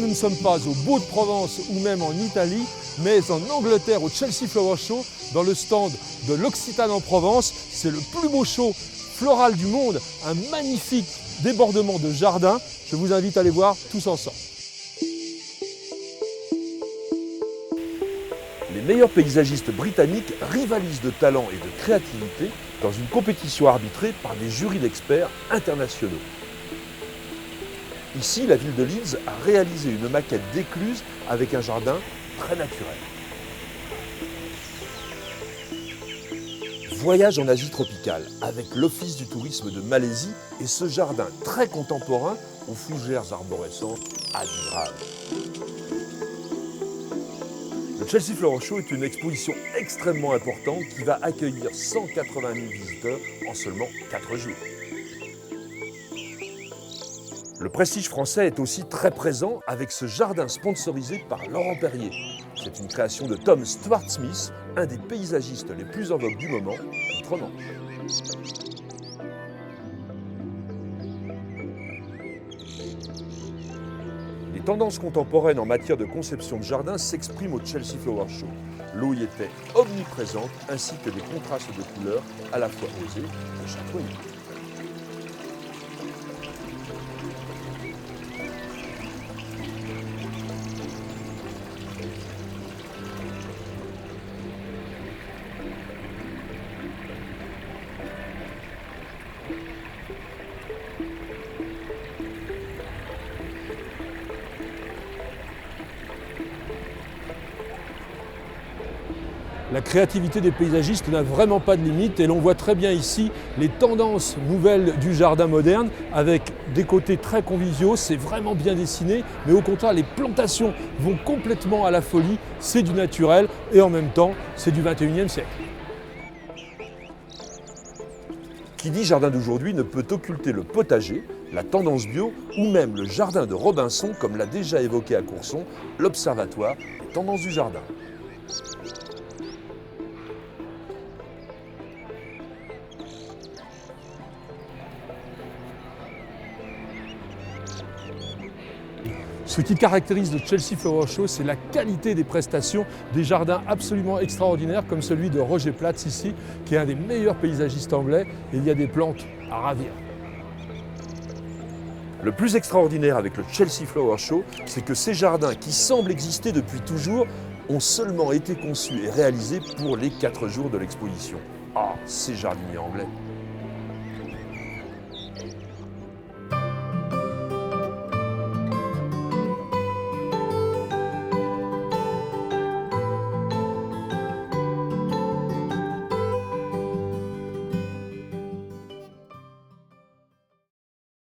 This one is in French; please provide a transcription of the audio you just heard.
nous ne sommes pas au Beau de Provence ou même en Italie, mais en Angleterre au Chelsea Flower Show, dans le stand de l'Occitane en Provence. C'est le plus beau show floral du monde, un magnifique débordement de jardins. Je vous invite à aller voir tous ensemble. Les meilleurs paysagistes britanniques rivalisent de talent et de créativité dans une compétition arbitrée par des jurys d'experts internationaux. Ici, la ville de Leeds a réalisé une maquette d'écluse avec un jardin très naturel. Voyage en Asie tropicale avec l'Office du tourisme de Malaisie et ce jardin très contemporain aux fougères arborescentes admirables. Le Chelsea Flower Show est une exposition extrêmement importante qui va accueillir 180 000 visiteurs en seulement 4 jours. Le prestige français est aussi très présent avec ce jardin sponsorisé par Laurent Perrier. C'est une création de Tom Stuart Smith, un des paysagistes les plus en vogue du moment, outre-Manche. Les tendances contemporaines en matière de conception de jardin s'expriment au Chelsea Flower Show. L'eau y était omniprésente, ainsi que des contrastes de couleurs à la fois osés et chatoyants. La créativité des paysagistes n'a vraiment pas de limite et l'on voit très bien ici les tendances nouvelles du jardin moderne avec des côtés très conviviaux, c'est vraiment bien dessiné, mais au contraire les plantations vont complètement à la folie, c'est du naturel et en même temps c'est du 21e siècle. Qui dit jardin d'aujourd'hui ne peut occulter le potager, la tendance bio ou même le jardin de Robinson, comme l'a déjà évoqué à Courson, l'Observatoire des tendances du jardin. Ce qui caractérise le Chelsea Flower Show, c'est la qualité des prestations, des jardins absolument extraordinaires comme celui de Roger Platts ici, qui est un des meilleurs paysagistes anglais, et il y a des plantes à ravir. Le plus extraordinaire avec le Chelsea Flower Show, c'est que ces jardins qui semblent exister depuis toujours ont seulement été conçus et réalisés pour les 4 jours de l'exposition. Ah, ces jardiniers anglais!